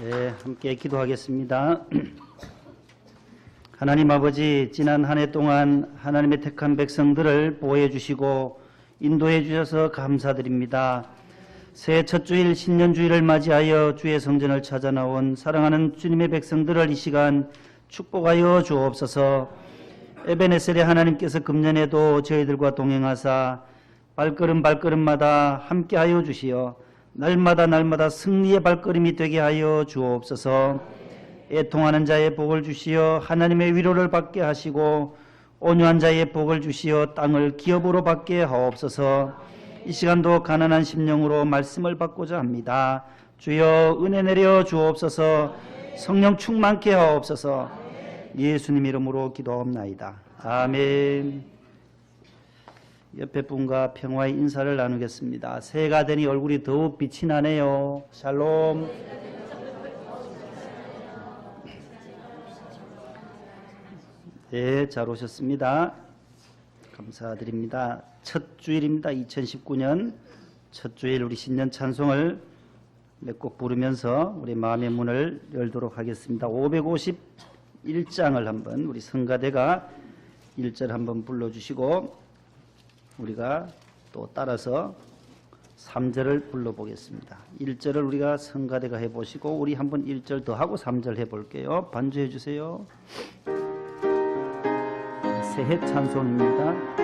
네, 함께 기도하겠습니다. 하나님 아버지, 지난 한 해 동안 하나님의 택한 백성들을 보호해 주시고 인도해 주셔서 감사드립니다. 새해 첫 주일 신년주일을 맞이하여 주의 성전을 찾아 나온 사랑하는 주님의 백성들을 이 시간 축복하여 주옵소서. 에베네셀의 하나님께서 금년에도 저희들과 동행하사 발걸음마다 함께하여 주시어 날마다 승리의 발걸음이 되게 하여 주옵소서. 애통하는 자의 복을 주시어 하나님의 위로를 받게 하시고 온유한 자의 복을 주시어 땅을 기업으로 받게 하옵소서. 이 시간도 가난한 심령으로 말씀을 받고자 합니다. 주여 은혜 내려 주옵소서. 성령 충만케 하옵소서. 예수님 이름으로 기도하옵나이다. 아멘. 옆에 분과 평화의 인사를 나누겠습니다. 새해가 되니 얼굴이 더욱 빛이 나네요. 샬롬. 네, 잘 오셨습니다. 감사드립니다. 첫 주일입니다. 2019년 첫 주일 우리 신년 찬송을 몇 곡 부르면서 우리 마음의 문을 열도록 하겠습니다. 551장을 한번 우리 성가대가 1절 한번 불러주시고 우리가 또 따라서 3절을 불러보겠습니다. 1절을 우리가 성가대가 해보시고 우리 한번 1절 더 하고 3절 해볼게요. 반주해 주세요. 새해 찬송입니다.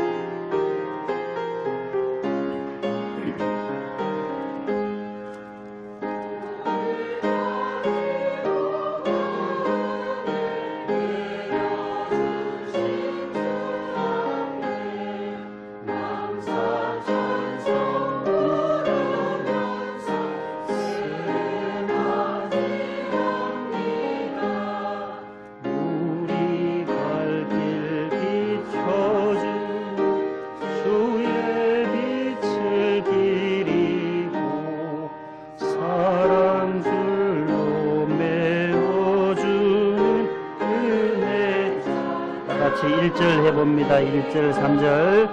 같이 1절 해봅니다. 1절 3절.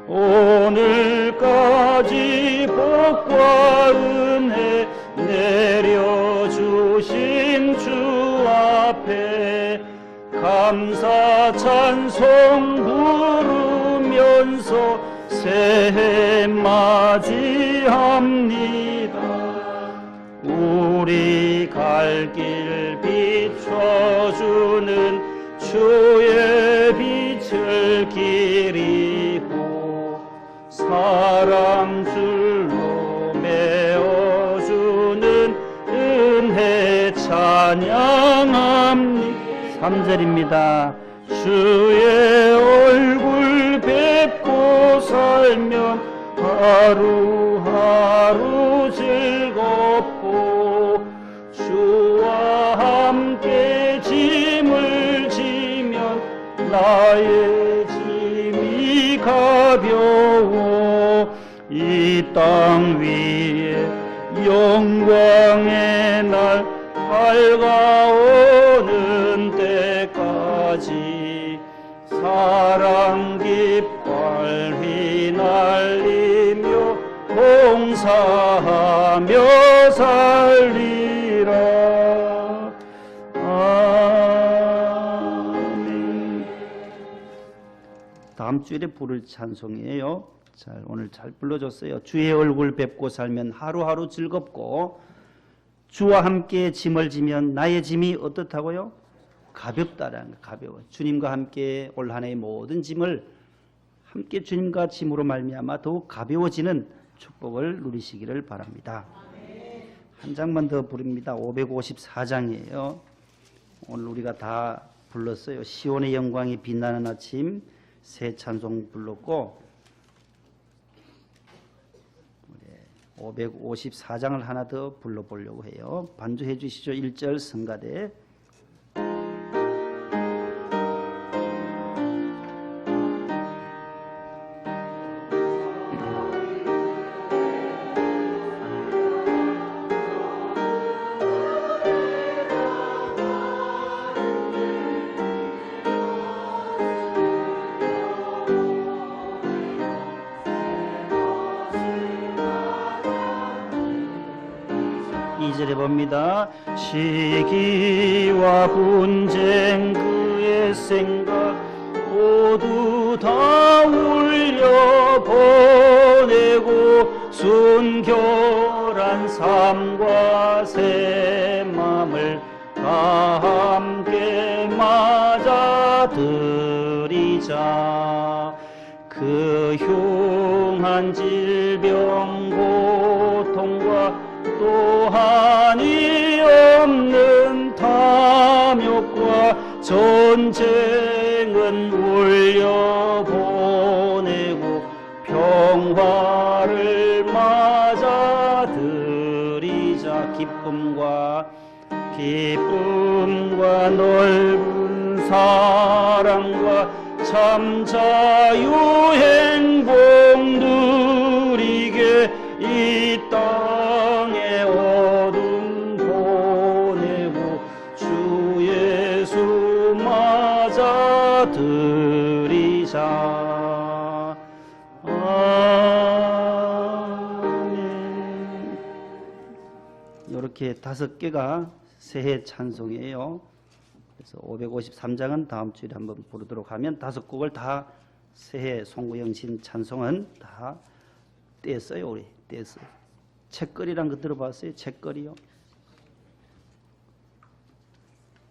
오늘까지 복과 은혜 내려주신 주 앞에 감사 찬송 부르면서 새해 맞이합니다. 우리 갈 길 비춰주는 주의 빛을 기리고 사랑줄로 메어주는 은혜 찬양합니다. 3절입니다. 주의 얼굴 뵙고 살면 하루하루 즐겁고 주와 함께 짐을 지면 나의 짐이 가벼워 이 땅 위에 영광의 날 밝아오는 때까지 사랑 깃발 휘날리며 봉사하며 살리라. 아멘. 다음 주일에 부를 찬송이에요. 오늘 잘 불러줬어요. 주의 얼굴 뵙고 살면 하루하루 즐겁고 주와 함께 짐을 지면 나의 짐이 어떻다고요? 가볍다라는 거, 가벼워. 주님과 함께 올 한 해의 모든 짐을 함께 주님과 짐으로 말미암아 더욱 가벼워지는 축복을 누리시기를 바랍니다. 한 장만 더 부릅니다. 554장이에요. 오늘 우리가 다 불렀어요. 시온의 영광이 빛나는 아침 새 찬송 불렀고 554장을 하나 더 불러보려고 해요. 반주해 주시죠. 1절 성가대. 4절에 봅니다. 시기와 분쟁 그의 생각 모두 다 울려보내고 순결한 삶과 새 맘을 다 함께 맞아들이자. 그 흉한 질병 고통과 또 한이 없는 탐욕과 전쟁은 울려보내고 평화를 맞아들이자. 기쁨과 넓은 사랑과 참 자유 행복 누리게 이 땅에 어둠 보내고 주 예수 맞아들이자. 아멘. 이렇게 5개가 새해 찬송이에요. 그래서 553장은 다음 주에 한번 부르도록 하면 5곡을 다 새해 송구영신 찬송은 다 떼었어요. 우리 떼었어요. 책거리란 거 들어봤어요? 책거리요.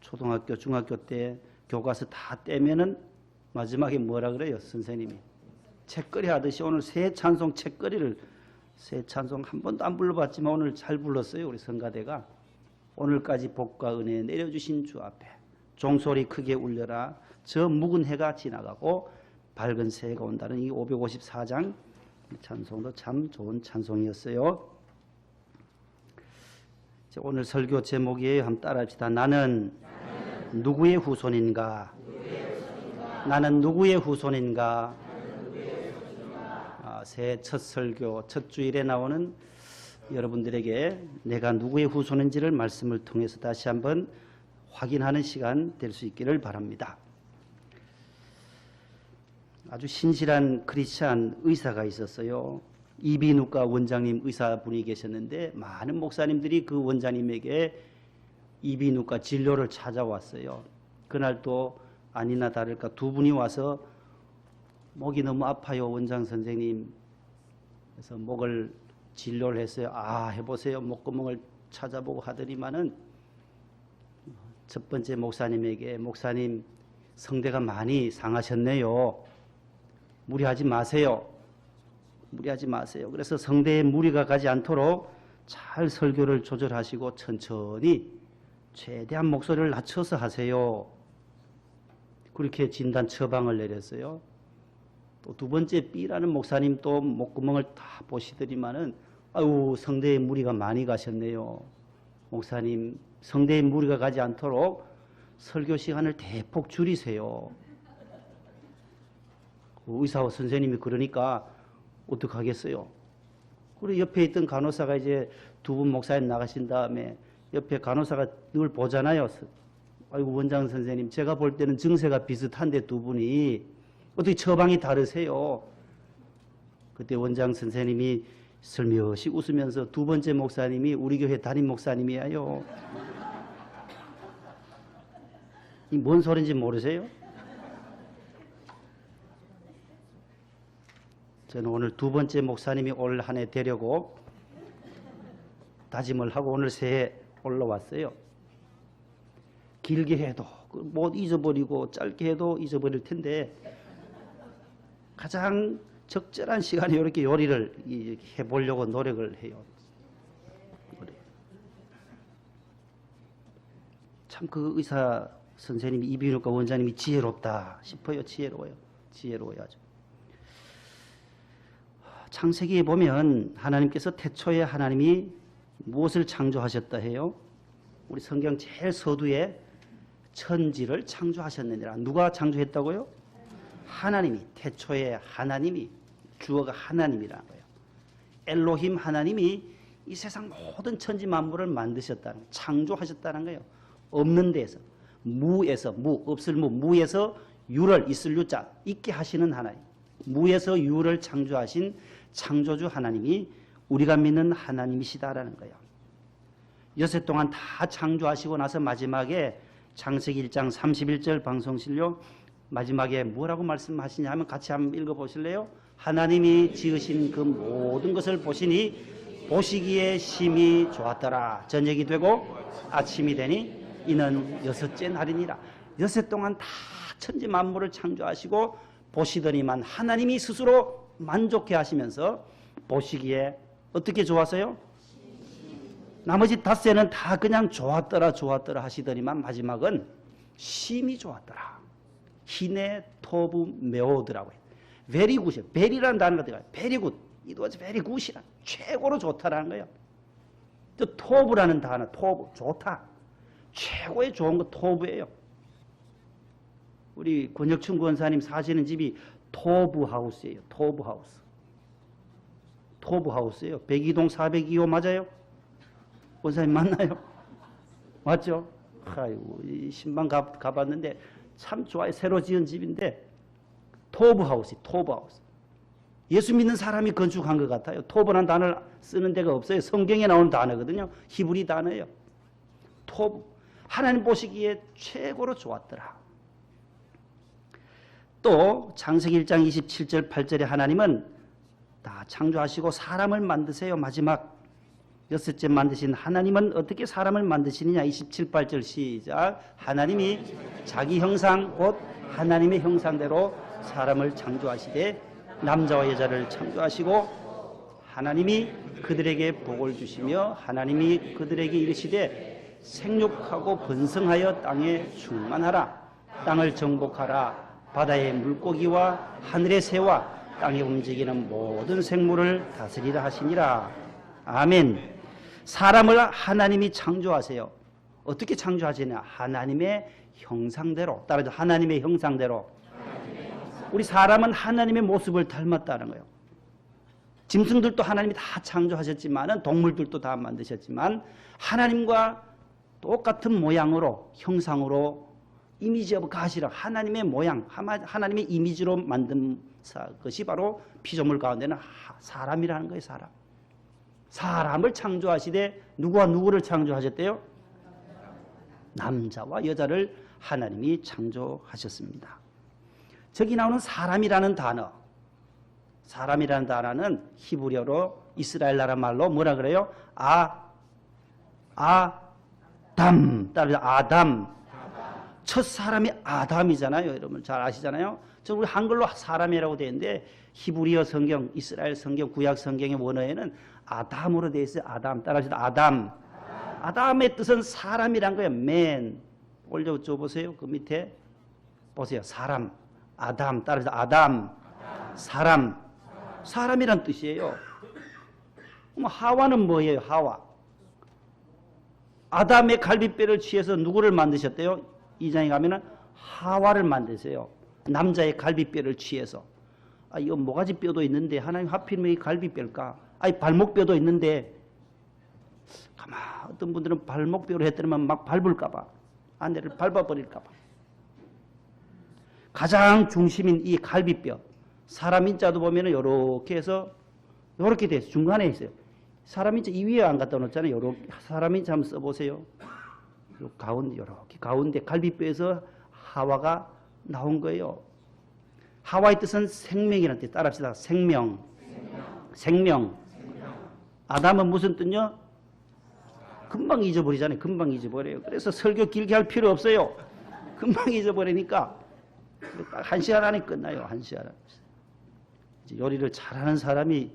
초등학교, 중학교 때 교과서 다 떼면은 마지막에 뭐라 그래요? 선생님이 책거리 하듯이 오늘 새해 찬송 책거리를, 새해 찬송 한 번도 안 불러봤지만 오늘 잘 불렀어요. 우리 성가대가. 오늘까지 복과 은혜 내려주신 주 앞에 종소리 크게 울려라. 저 묵은 해가 지나가고 밝은 새해가 온다는 이 554장 찬송도 참 좋은 찬송이었어요. 오늘 설교 제목이에요. 한번 따라합시다. 나는 누구의 후손인가? 나는 누구의 후손인가? 새해 첫 설교, 첫 주일에 나오는 여러분들에게 내가 누구의 후손인지를 말씀을 통해서 다시 한번 확인하는 시간 될 수 있기를 바랍니다. 아주 신실한 크리스찬 의사가 있었어요. 이비인후과 원장님 의사분이 계셨는데 많은 목사님들이 그 원장님에게 이비인후과 진료를 찾아왔어요. 그날 또 아니나 다를까 2분이 와서 목이 너무 아파요, 원장 선생님. 그래서 목을 진료를 했어요. 해보세요. 목구멍을 찾아보고 하더니만은 첫 번째 목사님에게 목사님 성대가 많이 상하셨네요. 무리하지 마세요. 무리하지 마세요. 그래서 성대에 무리가 가지 않도록 잘 설교를 조절하시고 천천히 최대한 목소리를 낮춰서 하세요. 그렇게 진단 처방을 내렸어요. 또 2번째 B라는 목사님 또 목구멍을 다 보시더니만은 아유 성대에 무리가 많이 가셨네요. 목사님 성대에 무리가 가지 않도록 설교 시간을 대폭 줄이세요. 의사 선생님이 그러니까 어떡하겠어요. 그리고 옆에 있던 간호사가 이제 2분 목사님 나가신 다음에 옆에 간호사가 늘 보잖아요. 아이고 원장 선생님 제가 볼 때는 증세가 비슷한데 2분이 어떻게 처방이 다르세요? 그때 원장 선생님이 슬며시 웃으면서 2번째 목사님이 우리 교회 담임 목사님이에요. 이 뭔 소린지 모르세요? 저는 오늘 2번째 목사님이 올 한 해 되려고 다짐을 하고 오늘 새해 올라왔어요. 길게 해도 못 잊어버리고 짧게 해도 잊어버릴 텐데 가장 적절한 시간에 이렇게 요리를 해보려고 노력을 해요. 참 그 의사 선생님이 이비인후과 원장님이 지혜롭다 싶어요. 지혜로워요. 지혜로워야죠. 창세기에 보면 하나님께서 태초에 하나님이 무엇을 창조하셨다 해요? 우리 성경 제일 서두에 천지를 창조하셨느니라. 누가 창조했다고요? 하나님이. 태초에 하나님이. 주어가 하나님이라는 거예요. 엘로힘 하나님이 이 세상 모든 천지 만물을 만드셨다는, 창조하셨다는 거예요. 없는 데에서, 무에서, 없을 무에서 유를, 있을 유자, 있게 하시는 하나님. 무에서 유를 창조하신 창조주 하나님이 우리가 믿는 하나님이시다라는 거예요. 여세 동안 다 창조하시고 나서 마지막에 창세기 1장 31절 방송실요 마지막에 뭐라고 말씀하시냐 하면 같이 한번 읽어보실래요? 하나님이 지으신 그 모든 것을 보시니 보시기에 심히 좋았더라. 저녁이 되고 아침이 되니 이는 여섯째 날이니라. 여세 동안 다 천지 만물을 창조하시고 보시더니만 하나님이 스스로 만족해 하시면서 보시기에 어떻게 좋았어요? 나머지 닷새는 다 그냥 좋았더라 하시더니만 마지막은 심히 좋았더라. 히네 토부 메오드라고 해요. very good. very라는 단어가 들어가요. very good. It was very good이라. 최고로 좋다라는 거예요. 또 토부라는 단어, 토부, 좋다. 최고의 좋은 거 토부예요. 우리 권혁춘 권사님 사시는 집이 토부하우스예요. 토부하우스. 토부하우스예요. 백이동 402호 맞아요? 권사님 맞나요? 맞죠? 아이고, 이 신방 가봤는데 참 좋아요. 새로 지은 집인데 토부하우스, 토부하우스. 예수 믿는 사람이 건축한 것 같아요. 토부라는 단어를 쓰는 데가 없어요. 성경에 나오는 단어거든요. 히브리 단어예요. 토부. 하나님 보시기에 최고로 좋았더라. 또 창세기 1장 27절 8절에 하나님은 다 창조하시고 사람을 만드세요. 마지막 여섯째 만드신 하나님은 어떻게 사람을 만드시느냐. 27, 8절 시작. 하나님이 자기 형상 곧 하나님의 형상대로 사람을 창조하시되 남자와 여자를 창조하시고 하나님이 그들에게 복을 주시며 하나님이 그들에게 이르시되 생육하고 번성하여 땅에 충만하라. 땅을 정복하라. 바다의 물고기와 하늘의 새와 땅에 움직이는 모든 생물을 다스리라 하시니라. 아멘. 사람을 하나님이 창조하세요. 어떻게 창조하시냐? 하나님의 형상대로. 따라서 하나님의 형상대로. 우리 사람은 하나님의 모습을 닮았다는 거예요. 짐승들도 하나님이 다 창조하셨지만, 동물들도 다 만드셨지만 하나님과 똑같은 모양으로, 형상으로, 이미지 오브 갓이라 하나님의 모양, 하나님의 이미지로 만든 것이 바로 피조물 가운데는 사람이라는 거예요. 사람. 사람을 창조하시되 누구와 누구를 창조하셨대요? 남자와 여자를 하나님이 창조하셨습니다. 저기 나오는 사람이라는 단어, 사람이라는 단어는 히브리어로 이스라엘 나라 말로 뭐라 그래요? 아담. 따라서 아담. 첫 사람이 아담이잖아요. 여러분 잘 아시잖아요. 저 우리 한글로 사람이라고 되어 있는데 히브리어 성경, 이스라엘 성경, 구약 성경의 원어에는 아담으로 되어 있어요. 아담. 따라서 아담. 아담의 뜻은 사람이란 거예요. man. 올려줘 보세요. 그 밑에 보세요. 사람. 아담. 따라서 아담. 사람. 사람이란 뜻이에요. 그럼 하와는 뭐예요? 하와. 아담의 갈비뼈를 취해서 누구를 만드셨대요? 2장에 가면은 하와를 만드세요. 남자의 갈비뼈를 취해서. 이거 모가지 뼈도 있는데 하나님 하필이면 이 갈비뼈일까? 발목뼈도 있는데 가만 어떤 분들은 발목뼈로 했더니만 막 밟을까봐 아내를 밟아버릴까봐. 가장 중심인 이 갈비뼈. 사람 인자도 보면은 요렇게 해서 요렇게 돼서 중간에 있어요. 사람 인자 이 위에 안 갖다 놓잖아요. 요렇게 사람 인자 한번 써보세요. 요 가운데 요렇게 가운데 갈비뼈에서 하와가 나온 거예요. 하와의 뜻은 생명이라는 뜻. 따라합시다. 생명. 아담은 무슨 뜻요? 금방 잊어버리잖아요. 금방 잊어버려요. 그래서 설교 길게 할 필요 없어요. 금방 잊어버리니까 딱 1시간 안에 끝나요. 1시간 안에. 이제 요리를 잘하는 사람이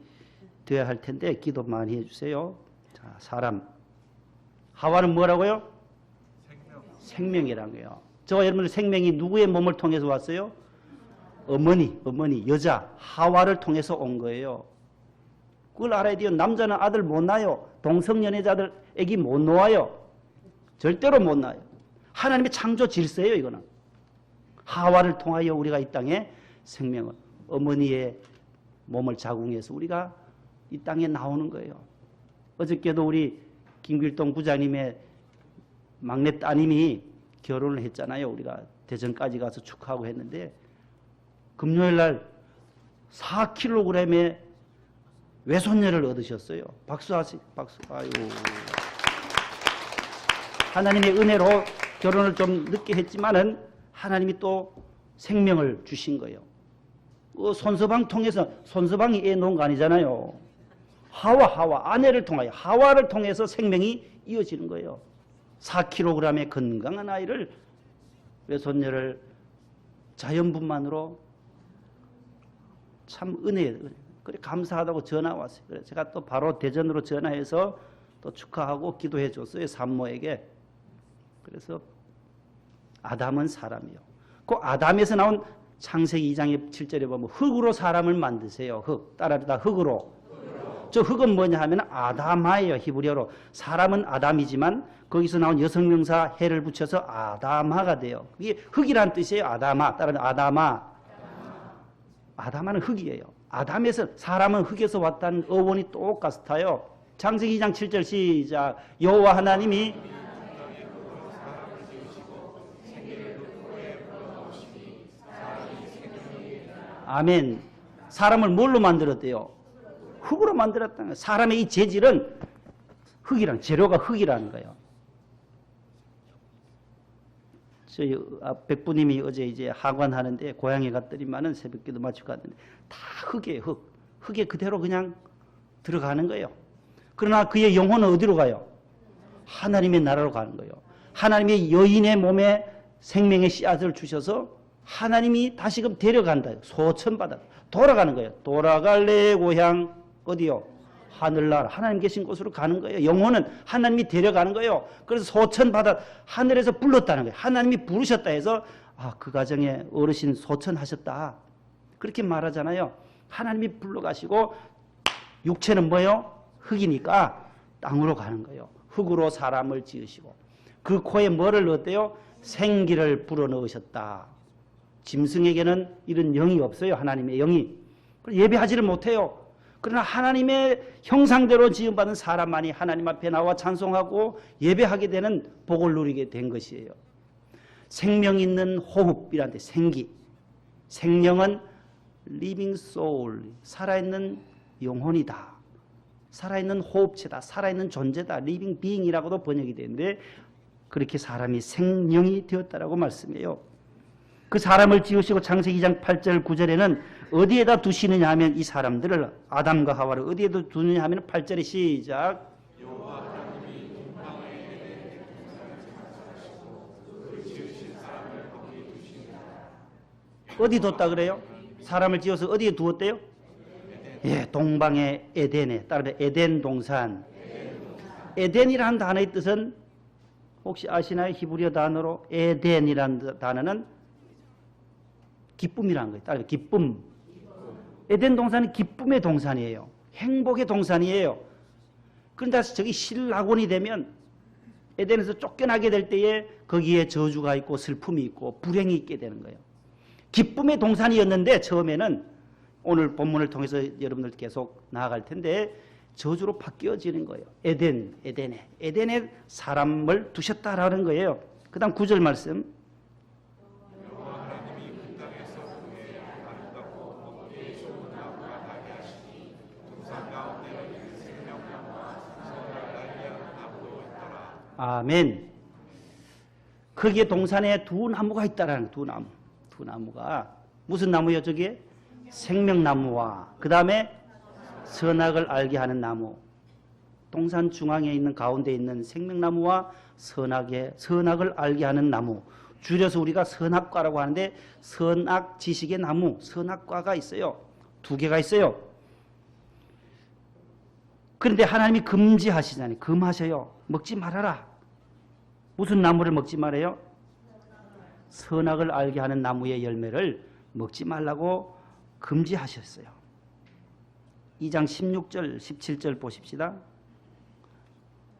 돼야 할 텐데 기도 많이 해주세요. 자, 사람. 하와는 뭐라고요? 생명이라는 거예요. 저와 여러분의 생명이 누구의 몸을 통해서 왔어요? 어머니, 여자, 하와를 통해서 온 거예요. 그걸 알아야 돼요. 남자는 아들 못 낳아요. 동성연애자들 애기 못 놓아요. 절대로 못 낳아요. 하나님의 창조 질서예요, 이거는. 하와를 통하여 우리가 이 땅에 생명을, 어머니의 몸을 자궁해서 우리가 이 땅에 나오는 거예요. 어저께도 우리 김길동 부장님의 막내 따님이 결혼을 했잖아요. 우리가 대전까지 가서 축하하고 했는데 금요일 날 4kg의 외손녀를 얻으셨어요. 박수하시, 박수. 아유. 하나님의 은혜로 결혼을 좀 늦게 했지만은 하나님이 또 생명을 주신 거예요. 그 손서방 통해서, 손서방이 애 놓은 거 아니잖아요. 하와 아내를 통하여, 하와를 통해서 생명이 이어지는 거예요. 4kg의 건강한 아이를, 외손녀를 자연분만으로, 참 은혜예요. 그래 감사하다고 전화 왔어요. 그래 제가 또 바로 대전으로 전화해서 또 축하하고 기도해 줬어요. 산모에게. 그래서 아담은 사람이요. 그 아담에서 나온 창세기 2장 7절에 보면 흙으로 사람을 만드세요. 흙. 따라다 흙으로. 저 흙은 뭐냐 하면 아다마예요. 히브리어로. 사람은 아담이지만 거기서 나온 여성명사 해를 붙여서 아다마가 돼요. 이게 흙이란 뜻이에요. 아다마. 따라서 아다마. 아다마는 흙이에요. 아담에서, 사람은 흙에서 왔다는 어원이 똑같아요. 창세기 2장 7절 시작. 여호와 하나님이 아멘. 사람을 뭘로 만들었대요? 흙으로 만들었다는 거예요. 사람의 이 재질은 흙이라는, 재료가 흙이라는 거예요. 저희 백부님이 어제 이제 하관하는데 고향에 갔더니만은 새벽기도 마치고 갔는데 다 흙이에요. 흙. 흙에 그대로 그냥 들어가는 거예요. 그러나 그의 영혼은 어디로 가요? 하나님의 나라로 가는 거예요. 하나님의 여인의 몸에 생명의 씨앗을 주셔서 하나님이 다시금 데려간다. 소천받아 돌아가는 거예요. 돌아갈 내 고향 어디요? 하늘나라. 하나님 계신 곳으로 가는 거예요. 영혼은 하나님이 데려가는 거예요. 그래서 소천받아 하늘에서 불렀다는 거예요. 하나님이 부르셨다 해서 그 가정에 어르신 소천하셨다. 그렇게 말하잖아요. 하나님이 불러가시고 육체는 뭐예요? 흙이니까 땅으로 가는 거예요. 흙으로 사람을 지으시고 그 코에 뭐를 넣었대요? 생기를 불어넣으셨다. 짐승에게는 이런 영이 없어요. 하나님의 영이. 예배하지를 못해요. 그러나 하나님의 형상대로 지음받은 사람만이 하나님 앞에 나와 찬송하고 예배하게 되는 복을 누리게 된 것이에요. 생명 있는 호흡이란 데 생기. 생명은 living soul, 살아있는 영혼이다. 살아있는 호흡체다. 살아있는 존재다. living being이라고도 번역이 되는데 그렇게 사람이 생명이 되었다라고 말씀해요. 그 사람을 지으시고 창세기 2장 8절 9절에는 어디에다 두시느냐 하면 이 사람들을 아담과 하와를 어디에다 두느냐 하면 8절에 시작. 어디 뒀다 그래요? 사람을 지어서 어디에 두었대요? 예, 동방의 에덴에. 따라서 에덴 동산. 에덴이라는 단어의 뜻은 혹시 아시나요? 히브리어 단어로 에덴이라는 단어는 기쁨이라는 거예요. 따라서 기쁨. 에덴 동산은 기쁨의 동산이에요. 행복의 동산이에요. 그런데 저기 신라곤이 되면 에덴에서 쫓겨나게 될 때에 거기에 저주가 있고 슬픔이 있고 불행이 있게 되는 거예요. 기쁨의 동산이었는데 처음에는 오늘 본문을 통해서 여러분들 계속 나아갈 텐데 저주로 바뀌어지는 거예요. 에덴에 사람을 두셨다라는 거예요. 그 다음 9절 말씀. 아멘. 거기에 동산에 두 나무가 있다라는 두 나무가 무슨 나무요? 저게 생명나무와 그 다음에 선악을 알게 하는 나무. 동산 중앙에 있는 가운데 있는 생명나무와 선악을 알게 하는 나무. 줄여서 우리가 선악과라고 하는데 선악 지식의 나무, 선악과가 있어요. 두 개가 있어요. 그런데 하나님이 금지하시잖아요. 금하셔요. 먹지 말아라. 무슨 나무를 먹지 말아요? 선악을 알게 하는 나무의 열매를 먹지 말라고 금지하셨어요. 2장 16절 17절 보십시다.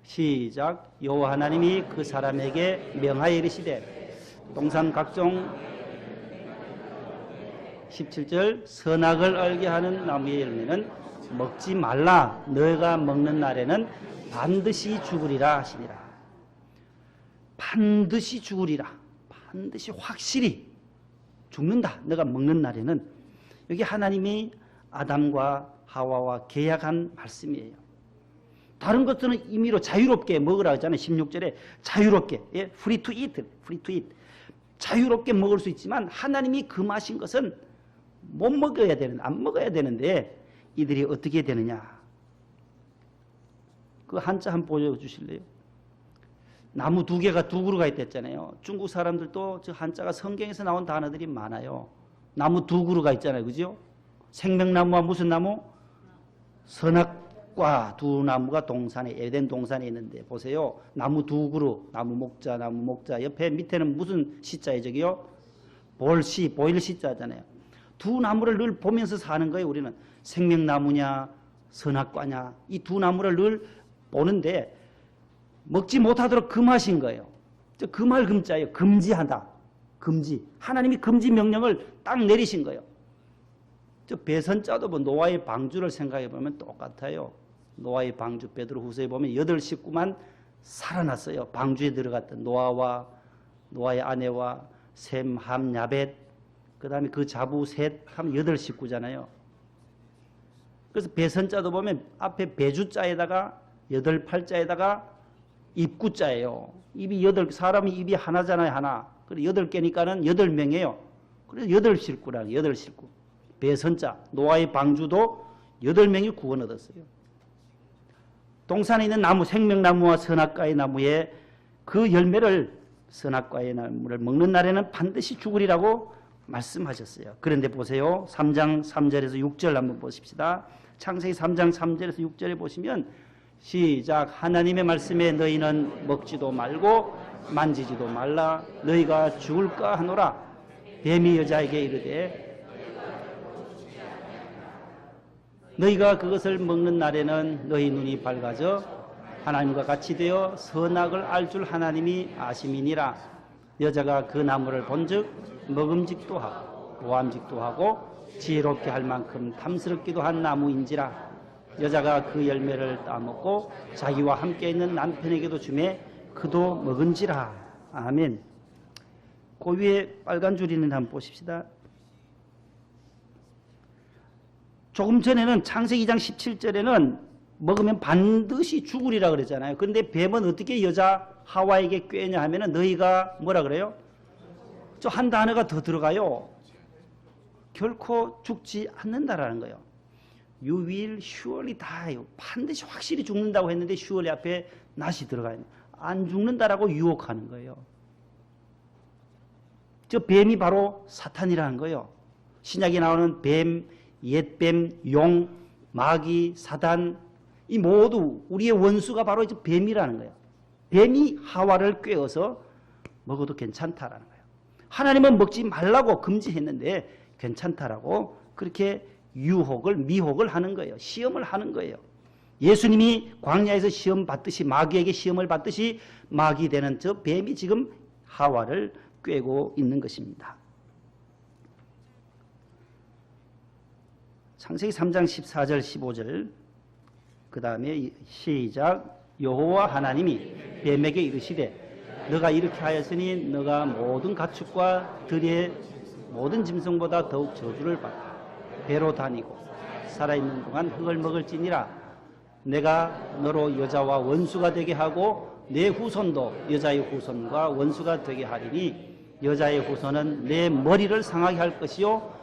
시작. 여호와 하나님이 그 사람에게 명하여 이르시되 동산 각종 17절 선악을 알게 하는 나무의 열매는 먹지 말라. 너희가 먹는 날에는 반드시 죽으리라 하시니라. 반드시 죽으리라. 반드시 확실히 죽는다. 너가 먹는 날에는. 여기 하나님이 아담과 하와와 계약한 말씀이에요. 다른 것들은 임의로 자유롭게 먹으라 하잖아요. 16절에 자유롭게, 예? free to eat, free to eat. 자유롭게 먹을 수 있지만 하나님이 금하신 것은 못 먹어야 되는, 안 먹어야 되는데 이들이 어떻게 되느냐. 그 한자 한번 보여주실래요? 나무 두 개가 두 그루가 있댔잖아요. 중국 사람들도 저 한자가 성경에서 나온 단어들이 많아요. 나무 두 그루가 있잖아요. 그죠? 생명나무와 무슨 나무? 선악과 두 나무가 동산에, 에덴 동산에 있는데 보세요. 나무 두 그루, 나무 목자 옆에 밑에는 무슨 시자예요? 저기요? 볼시, 보일 시자잖아요. 두 나무를 늘 보면서 사는 거예요. 우리는 생명나무냐 선악과냐 이 두 나무를 늘 보는데 먹지 못하도록 금하신 거예요. 저 금할 금자예요. 금지하다. 금지. 하나님이 금지 명령을 딱 내리신 거예요. 저 배선자도 뭐 노아의 방주를 생각해 보면 똑같아요. 노아의 방주 베드로후서에 보면 8 식구만 살아났어요. 방주에 들어갔던 노아와 노아의 아내와 셈, 함, 야벳, 그 다음에 그 자부 셋 하면 8 식구잖아요. 그래서 배선자도 보면 앞에 배주자에다가 8 팔자에다가 입구자예요. 입이 8, 사람이 입이 하나잖아요, 하나. 그래서 8개니까는 8명이에요. 그래서 8 식구랑 8 식구. 배선자, 노아의 방주도 8명이 구원 얻었어요. 동산에 있는 나무, 생명나무와 선악과의 나무에 그 열매를, 선악과의 나무를 먹는 날에는 반드시 죽으리라고 말씀하셨어요. 그런데 보세요. 3장 3절에서 6절 한번 보십시다. 창세기 3장 3절에서 6절에 보시면 시작. 하나님의 말씀에 너희는 먹지도 말고 만지지도 말라. 너희가 죽을까 하노라. 뱀이 여자에게 이르되 너희가 그것을 먹는 날에는 너희 눈이 밝아져 하나님과 같이 되어 선악을 알 줄 하나님이 아심이니라. 여자가 그 나무를 본즉 먹음직도 하고 보암직도 하고 지혜롭게 할 만큼 탐스럽기도 한 나무인지라. 여자가 그 열매를 따먹고 자기와 함께 있는 남편에게도 주매 그도 먹은지라. 아멘. 그 위에 빨간 줄 있는 한번 보십시다. 조금 전에는 창세기 2장 17절에는 먹으면 반드시 죽으리라 그랬잖아요. 그런데 뱀은 어떻게 여자 하와에게 꾀냐 하면은 너희가 뭐라 그래요? 저 한 단어가 더 들어가요. 결코 죽지 않는다라는 거예요. You will surely die. 반드시 확실히 죽는다고 했는데 surely 앞에 not이 들어가요. 안 죽는다라고 유혹하는 거예요. 저 뱀이 바로 사탄이라는 거예요. 신약에 나오는 뱀, 옛뱀, 용, 마귀, 사단 이 모두 우리의 원수가 바로 이제 뱀이라는 거예요. 뱀이 하와를 꿰어서 먹어도 괜찮다라는 거예요. 하나님은 먹지 말라고 금지했는데 괜찮다라고 그렇게 유혹을, 미혹을 하는 거예요. 시험을 하는 거예요. 예수님이 광야에서 시험 받듯이 마귀에게 시험을 받듯이 마귀 되는 저 뱀이 지금 하와를 꿰고 있는 것입니다. 창세기 3장 14절 15절 그 다음에 시작. 여호와 하나님이 뱀에게 이르시되 너가 이렇게 하였으니 너가 모든 가축과 들의 모든 짐승보다 더욱 저주를 받아 배로 다니고 살아있는 동안 흙을 먹을지니라. 내가 너로 여자와 원수가 되게 하고 내 후손도 여자의 후손과 원수가 되게 하리니 여자의 후손은 내 머리를 상하게 할 것이요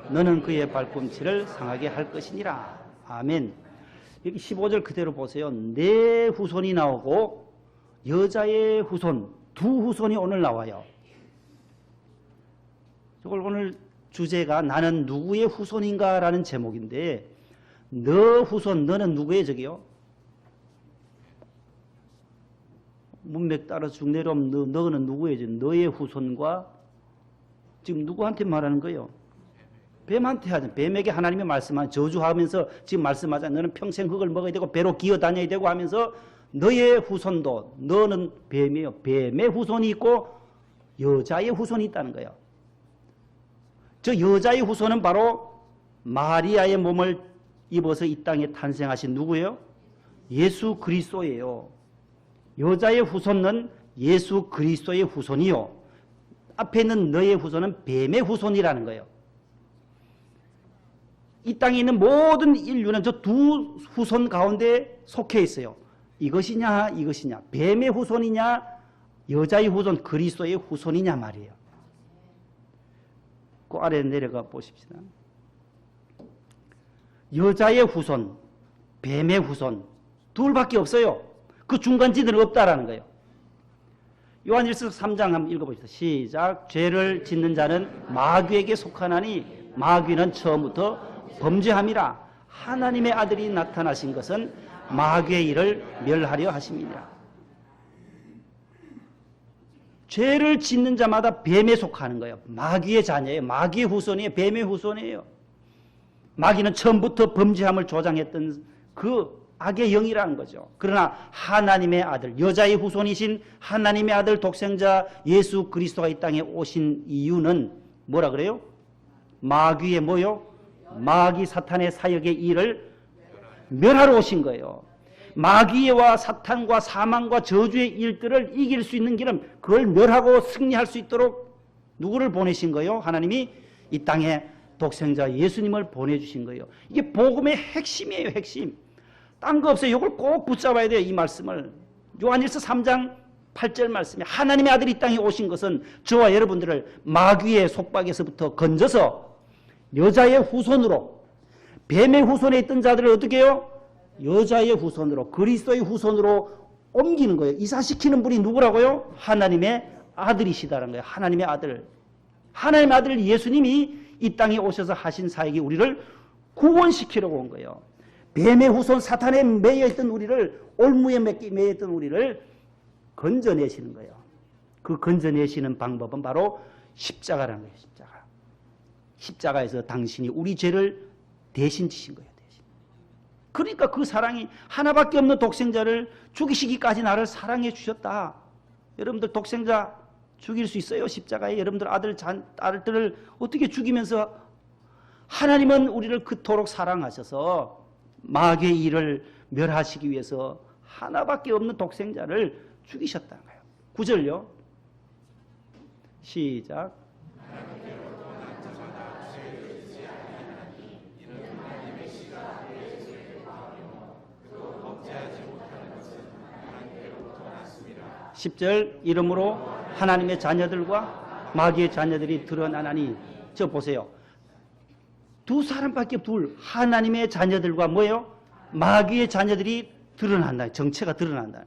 너는 그의 발꿈치를 상하게 할 것이니라. 아멘. 여기 15절 그대로 보세요. 내 후손이 나오고 여자의 후손, 두 후손이 오늘 나와요. 이걸 오늘 주제가 나는 누구의 후손인가 라는 제목인데 너 후손, 너는 누구의 적이요? 문맥 따라 쭉 내려오면 너는 누구의 적? 너의 후손과 지금 누구한테 말하는 거예요? 뱀한테 하죠. 뱀에게 하나님이 말씀한 저주하면서 지금 말씀하잖아요. 너는 평생 흙을 먹어야 되고 배로 기어 다녀야 되고 하면서 너의 후손도 너는 뱀이에요. 뱀의 후손이 있고 여자의 후손이 있다는 거예요. 저 여자의 후손은 바로 마리아의 몸을 입어서 이 땅에 탄생하신 누구예요? 예수 그리스도예요. 여자의 후손은 예수 그리스도의 후손이요. 앞에 있는 너의 후손은 뱀의 후손이라는 거예요. 이 땅에 있는 모든 인류는 저 두 후손 가운데 속해 있어요. 이것이냐 이것이냐, 뱀의 후손이냐 여자의 후손 그리스도의 후손이냐 말이에요. 그 아래 내려가 보십시다. 여자의 후손, 뱀의 후손 둘밖에 없어요. 그 중간지대는 없다라는 거예요. 요한일서 3장 한번 읽어보십시오. 시작. 죄를 짓는 자는 마귀에게 속하나니 마귀는 처음부터 범죄함이라. 하나님의 아들이 나타나신 것은 마귀의 일을 멸하려 하심이니라. 죄를 짓는 자마다 뱀에 속하는 거예요. 마귀의 자녀예요. 마귀의 후손이에요. 뱀의 후손이에요. 마귀는 처음부터 범죄함을 조장했던 그 악의 영이라는 거죠. 그러나 하나님의 아들, 여자의 후손이신 하나님의 아들 독생자 예수 그리스도가 이 땅에 오신 이유는 뭐라 그래요? 마귀의 뭐요? 마귀 사탄의 사역의 일을 멸하러 오신 거예요. 마귀와 사탄과 사망과 저주의 일들을 이길 수 있는 길은 그걸 멸하고 승리할 수 있도록 누구를 보내신 거예요? 하나님이 이 땅에 독생자 예수님을 보내주신 거예요. 이게 복음의 핵심이에요. 핵심. 딴 거 없어요. 이걸 꼭 붙잡아야 돼요. 이 말씀을. 요한일서 3장 8절 말씀에 하나님의 아들이 이 땅에 오신 것은 저와 여러분들을 마귀의 속박에서부터 건져서 여자의 후손으로, 뱀의 후손에 있던 자들을 어떻게 해요? 여자의 후손으로, 그리스도의 후손으로 옮기는 거예요. 이사시키는 분이 누구라고요? 하나님의 아들이시다는 거예요. 하나님의 아들. 하나님의 아들 예수님이 이 땅에 오셔서 하신 사역이 우리를 구원시키려고 온 거예요. 뱀의 후손 사탄에 매여있던 우리를, 올무에 매여있던 우리를 건져내시는 거예요. 그 건져내시는 방법은 바로 십자가라는 거예요. 십자가. 십자가에서 당신이 우리 죄를 대신 지신 거예요. 대신. 그러니까 그 사랑이 하나밖에 없는 독생자를 죽이시기까지 나를 사랑해 주셨다. 여러분들 독생자 죽일 수 있어요? 십자가에 여러분들 아들들을 어떻게 죽이면서 하나님은 우리를 그토록 사랑하셔서 마귀의 일을 멸하시기 위해서 하나밖에 없는 독생자를 죽이셨다는 거예요. 9절요. 시작. 10절 이름으로 하나님의 자녀들과 마귀의 자녀들이 드러나나니. 저 보세요. 두 사람밖에 둘 하나님의 자녀들과 뭐예요? 마귀의 자녀들이 드러난다. 정체가 드러난다.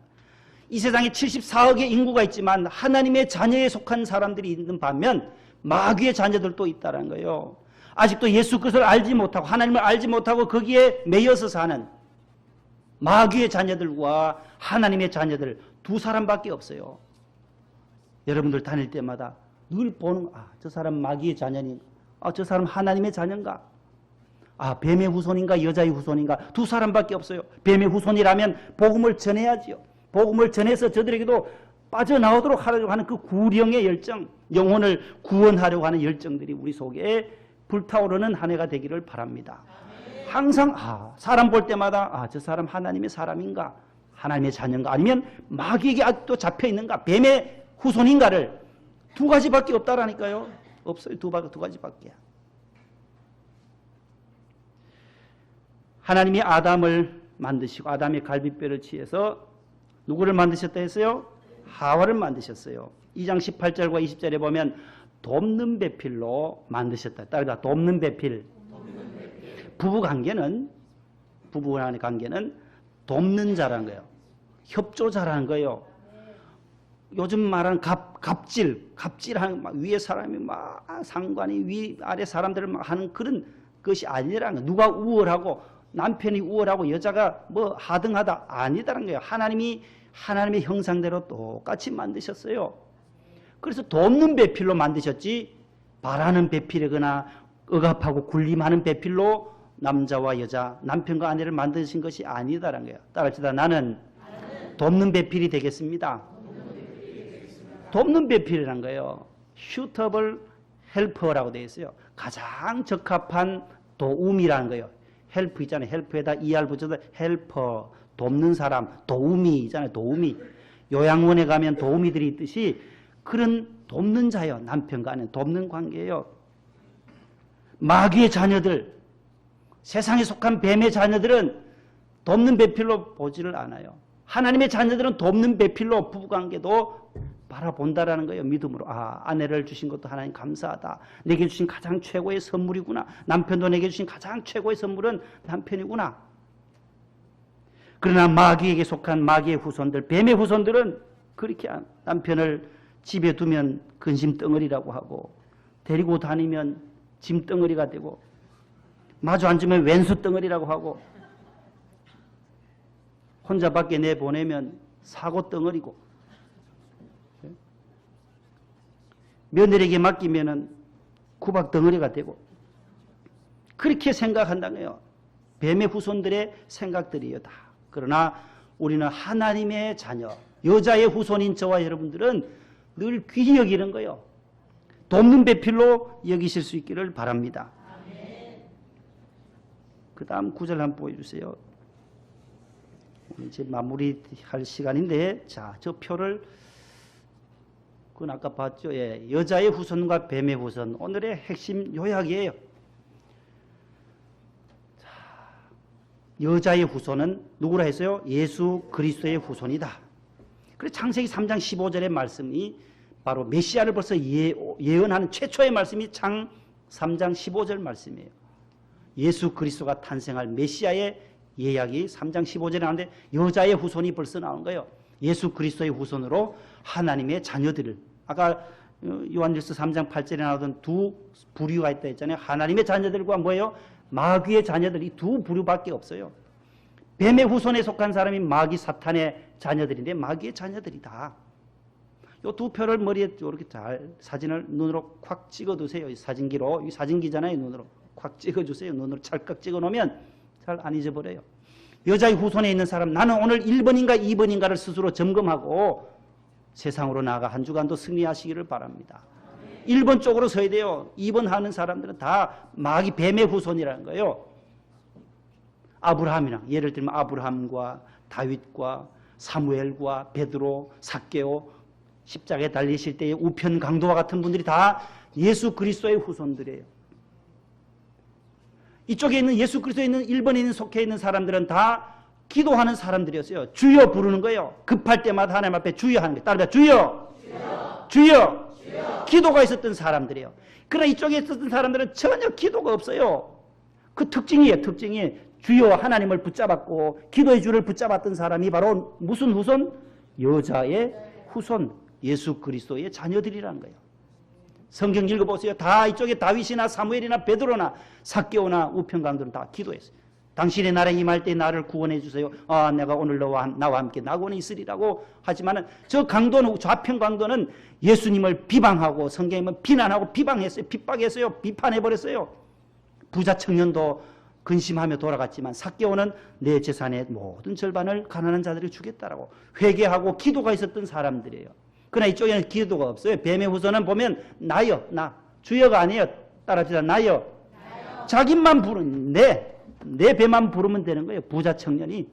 이 세상에 74억의 인구가 있지만 하나님의 자녀에 속한 사람들이 있는 반면 마귀의 자녀들도 있다는 거예요. 아직도 예수 그리스도를 알지 못하고 하나님을 알지 못하고 거기에 매여서 사는 마귀의 자녀들과 하나님의 자녀들 두 사람밖에 없어요. 여러분들 다닐 때마다 늘 보는, 저 사람 마귀의 자녀인가? 저 사람 하나님의 자녀인가? 뱀의 후손인가? 여자의 후손인가? 두 사람밖에 없어요. 뱀의 후손이라면 복음을 전해야지요. 복음을 전해서 저들에게도 빠져나오도록 하려고 하는 그 구령의 열정, 영혼을 구원하려고 하는 열정들이 우리 속에 불타오르는 한 해가 되기를 바랍니다. 항상 사람 볼 때마다 저 사람 하나님의 사람인가? 하나님의 자녀인가? 아니면 마귀에게 아직도 잡혀있는가? 뱀의 후손인가를 두 가지밖에 없다라니까요. 없어요. 두 가지밖에. 하나님이 아담을 만드시고 아담의 갈비뼈를 취해서 누구를 만드셨다 했어요? 하와를 만드셨어요. 2장 18절과 20절에 보면 돕는 배필로 만드셨다. 따라서 돕는 배필. 부부 간의 관계는 돕는 자라는 거예요. 협조자라는 거예요. 요즘 말하는 갑질하는 위에 사람이 막 상관이 위 아래 사람들을 막 하는 그런 것이 아니라는 거예요. 누가 우월하고 남편이 우월하고 여자가 뭐 하등하다 아니다라는 거예요. 하나님이 하나님의 형상대로 똑같이 만드셨어요. 그래서 돕는 배필로 만드셨지 바라는 배필이거나 억압하고 군림하는 배필로 남자와 여자, 남편과 아내를 만드신 것이 아니다라는 거예요. 따라합시다. 나는 돕는 배필이 되겠습니다. 돕는 배필이라는 거예요. suitable helper라고 되어 있어요. 가장 적합한 도움이라는 거예요. help 있잖아요. help에다 er 붙여서 helper, 돕는 사람, 도우미 있잖아요. 도우미. 요양원에 가면 도우미들이 있듯이 그런 돕는 자예요. 남편과 아내 돕는 관계예요. 마귀의 자녀들, 세상에 속한 뱀의 자녀들은 돕는 배필로 보지를 않아요. 하나님의 자녀들은 돕는 배필로 부부관계도 바라본다라는 거예요. 믿음으로. 아, 아내를 주신 것도 하나님 감사하다. 내게 주신 가장 최고의 선물이구나. 남편도 내게 주신 가장 최고의 선물은 남편이구나. 그러나 마귀에게 속한 마귀의 후손들, 뱀의 후손들은 그렇게 남편을 집에 두면 근심덩어리라고 하고, 데리고 다니면 짐덩어리가 되고, 마주 앉으면 왼수덩어리라고 하고, 혼자 밖에 내보내면 사고덩어리고, 며느리에게 맡기면 구박덩어리가 되고, 그렇게 생각한다는 거예요. 뱀의 후손들의 생각들이요 다. 그러나 우리는 하나님의 자녀, 여자의 후손인 저와 여러분들은 늘 귀히 여기는 거예요. 돕는 배필로 여기실 수 있기를 바랍니다. 그 다음 구절 한번 보여주세요. 이제 마무리할 시간인데, 자, 저 표를, 그건 아까 봤죠? 예, 여자의 후손과 뱀의 후손, 오늘의 핵심 요약이에요. 자, 여자의 후손은 누구라 했어요? 예수 그리스도의 후손이다. 그래서 창세기 3장 15절의 말씀이 바로 메시아를 벌써 예언하는 최초의 말씀이 창 3장 15절 말씀이에요. 예수 그리스도가 탄생할 메시아의 예약이 3장 15절에 나오는데 여자의 후손이 벌써 나온 거예요. 예수 그리스도의 후손으로 하나님의 자녀들을, 아까 요한일서 3장 8절에 나오던 두 부류가 있다 했잖아요. 하나님의 자녀들과 뭐예요? 마귀의 자녀들이 두 부류밖에 없어요. 뱀의 후손에 속한 사람이 마귀 사탄의 자녀들인데 마귀의 자녀들이다. 이 두 표를 머리에 이렇게 잘 사진을 눈으로 콱 찍어두세요. 사진기로, 이 사진기잖아요. 눈으로 콱 찍어주세요. 눈으로 찰칵 찍어놓으면 잘 안 잊어버려요. 여자의 후손에 있는 사람, 나는 오늘 1번인가 2번인가를 스스로 점검하고 세상으로 나아가 한 주간도 승리하시기를 바랍니다. 1번 쪽으로 서야 돼요. 2번 하는 사람들은 다 마귀 뱀의 후손이라는 거예요. 아브라함이랑, 예를 들면 아브라함과 다윗과 사무엘과 베드로, 삭개오, 십자가에 달리실 때의 우편 강도와 같은 분들이 다 예수 그리스도의 후손들이에요. 이쪽에 있는 예수 그리스도에 있는 1번에 있는 속해 있는 사람들은 다 기도하는 사람들이었어요. 주여 부르는 거예요. 급할 때마다 하나님 앞에 주여 하는 거예요. 따라서 주여, 주여, 주여, 주여. 기도가 있었던 사람들이에요. 그러나 이쪽에 있었던 사람들은 전혀 기도가 없어요. 그 특징이에요. 특징이 주여 하나님을 붙잡았고 기도의 주를 붙잡았던 사람이 바로 무슨 후손? 여자의 후손, 예수 그리스도의 자녀들이라는 거예요. 성경 읽어보세요. 다 이쪽에 다윗이나 사무엘이나 베드로나 삭개오나 우편강도는 다 기도했어요. 당신의 나라에 임할 때 나를 구원해 주세요. 아, 내가 오늘 나와 함께 낙원에 있으리라고 하지만 저 강도는, 좌편 강도는 예수님을 비방하고 성경님은 비난하고 비방했어요. 핍박했어요. 비판해버렸어요. 부자 청년도 근심하며 돌아갔지만 삭개오는 내 재산의 모든 절반을 가난한 자들에게 주겠다라고 회개하고 기도가 있었던 사람들이에요. 그러나 이쪽에는 기도가 없어요. 뱀의 후손은 보면 나요, 나. 주여가 아니에요. 따라합시다. 나요. 자기만 부르는, 내 배만 부르면 되는 거예요. 부자 청년이.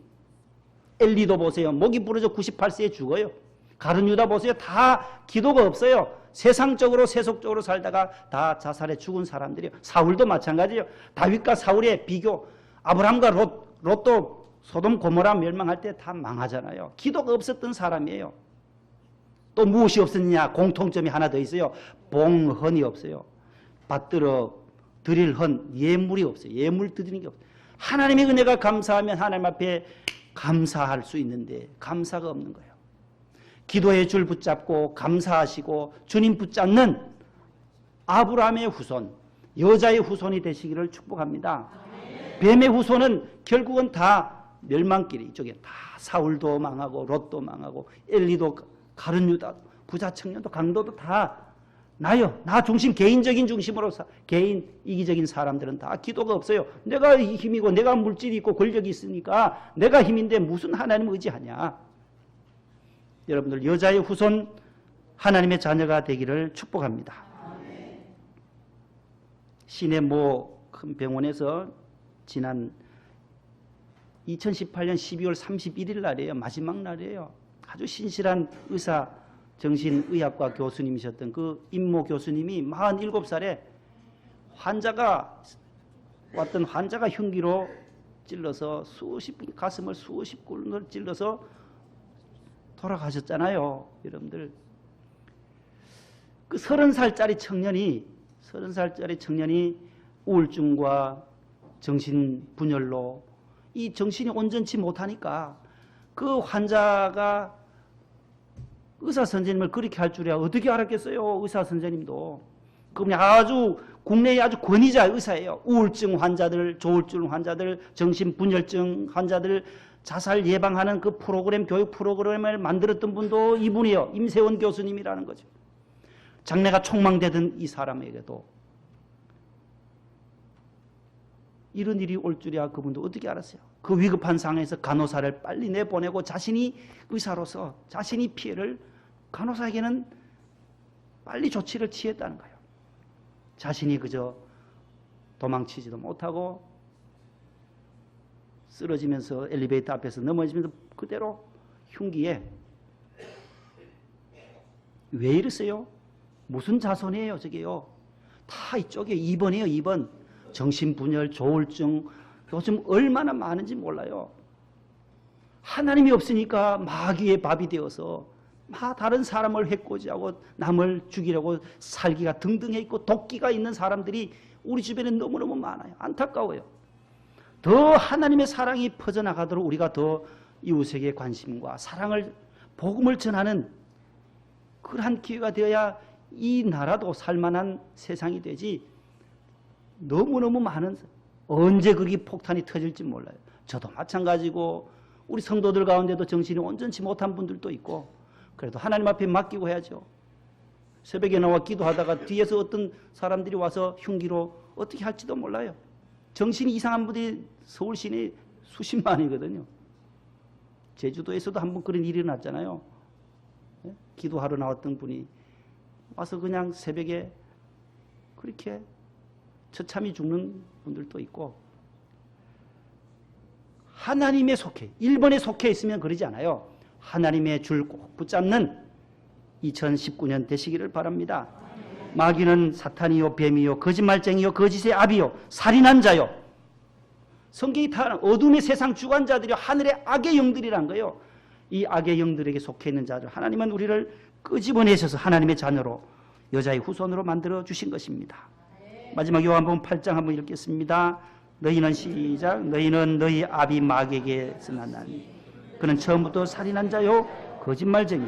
엘리도 보세요. 목이 부러져 98세에 죽어요. 가룟 유다 보세요. 다 기도가 없어요. 세상적으로 세속적으로 살다가 다 자살해 죽은 사람들이에요. 사울도 마찬가지예요. 다윗과 사울의 비교. 아브라함과 롯도 소돔 고모라 멸망할 때 다 망하잖아요. 기도가 없었던 사람이에요. 또 무엇이 없었느냐? 공통점이 하나 더 있어요. 봉헌이 없어요. 받들어 드릴 헌, 예물이 없어요. 예물 드리는 게 없어요. 하나님의 은혜가 감사하면 하나님 앞에 감사할 수 있는데 감사가 없는 거예요. 기도의 줄 붙잡고 감사하시고 주님 붙잡는 아브라함의 후손, 여자의 후손이 되시기를 축복합니다. 뱀의 후손은 결국은 다 멸망길이, 이쪽에 다 사울도 망하고 롯도 망하고 엘리도, 가룟 유다, 부자 청년도 강도도 다 나요. 나 중심, 개인적인 중심으로 개인 이기적인 사람들은 다 기도가 없어요. 내가 힘이고 내가 물질이 있고 권력이 있으니까 내가 힘인데 무슨 하나님 의지하냐. 여러분들 여자의 후손 하나님의 자녀가 되기를 축복합니다. 시내 모 큰 병원에서 지난 2018년 12월 31일 날이에요. 마지막 날이에요. 아주 신실한 의사, 정신의학과 교수님이셨던 그 임모 교수님이 47살에 왔던 환자가 흉기로 찔러서 가슴을 수십 군을 찔러서 돌아가셨잖아요. 여러분들. 그 30살짜리 청년이 우울증과 정신분열로 이 정신이 온전치 못하니까 그 환자가 의사 선생님을 그렇게 할 줄이야 어떻게 알았겠어요. 의사 선생님도. 그분이 아주 국내의 아주 권위자 의사예요. 우울증 환자들, 조울증 환자들, 정신분열증 환자들 자살 예방하는 그 프로그램, 교육 프로그램을 만들었던 분도 이분이에요. 임세원 교수님이라는 거죠. 장래가 촉망되던 이 사람에게도 이런 일이 올 줄이야 그분도 어떻게 알았어요. 그 위급한 상황에서 간호사를 빨리 내보내고 자신이 의사로서 자신이 피해를 간호사에게는 빨리 조치를 취했다는 거예요. 자신이 그저 도망치지도 못하고 쓰러지면서 엘리베이터 앞에서 넘어지면서 그대로 흉기에 왜 이러세요? 무슨 자손이에요 저게요? 다 이쪽에 2번이에요 2번. 정신분열, 조울증 요즘 얼마나 많은지 몰라요. 하나님이 없으니까 마귀의 밥이 되어서 다른 사람을 해코지하고 남을 죽이려고 살기가 등등해 있고 도끼가 있는 사람들이 우리 주변에 너무너무 많아요. 안타까워요. 더 하나님의 사랑이 퍼져나가도록 우리가 더 이웃에게 관심과 사랑을 복음을 전하는 그러한 기회가 되어야 이 나라도 살만한 세상이 되지. 너무너무 많은 언제 거기 폭탄이 터질지 몰라요. 저도 마찬가지고 우리 성도들 가운데도 정신이 온전치 못한 분들도 있고 그래도 하나님 앞에 맡기고 해야죠. 새벽에 나와 기도하다가 뒤에서 어떤 사람들이 와서 흉기로 어떻게 할지도 몰라요. 정신이 이상한 분이 서울 시내에 수십만이거든요. 제주도에서도 한번 그런 일이 났잖아요. 기도하러 나왔던 분이 와서 그냥 새벽에 그렇게 처참히 죽는 분들도 있고 하나님에 속해 일본에 속해 있으면 그러지 않아요. 하나님의 줄 꼭 붙잡는 2019년 되시기를 바랍니다. 마귀는 사탄이요 뱀이요 거짓말쟁이요 거짓의 아비요 살인한 자요. 성경이 다 어둠의 세상 주관자들이요 하늘의 악의 영들이란 거예요. 이 악의 영들에게 속해 있는 자들 하나님은 우리를 끄집어내셔서 하나님의 자녀로 여자의 후손으로 만들어 주신 것입니다. 마지막 요한복음 8장 한번 읽겠습니다. 너희는 시작. 너희는 너희 아비 마귀에게서 났나니 그는 처음부터 살인한 자요 거짓말쟁이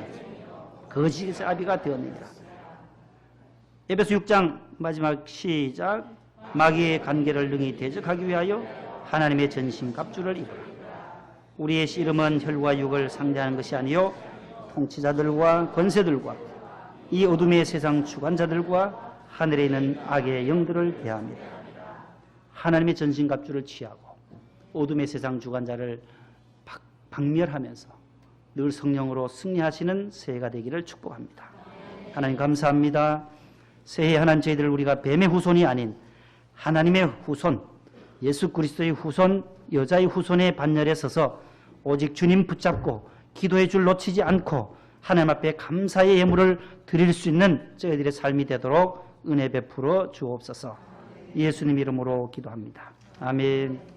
거짓의 아비가 되었느니라. 에베소 6장 마지막 시작. 마귀의 관계를 능히 대적하기 위하여 하나님의 전신 갑주를 입으라. 우리의 씨름은 혈과 육을 상대하는 것이 아니요 통치자들과 권세들과 이 어둠의 세상 주관자들과 하늘에 있는 악의 영들을 대합니다. 하나님의 전신갑주를 취하고 어둠의 세상 주관자를 박멸하면서 늘 성령으로 승리하시는 새해가 되기를 축복합니다. 하나님 감사합니다. 새해 하나님 저희들 우리가 뱀의 후손이 아닌 하나님의 후손 예수 그리스도의 후손 여자의 후손의 반열에 서서 오직 주님 붙잡고 기도의 줄 놓치지 않고 하나님 앞에 감사의 예물을 드릴 수 있는 저희들의 삶이 되도록 은혜 베풀어 주옵소서. 예수님 이름으로 기도합니다. 아멘.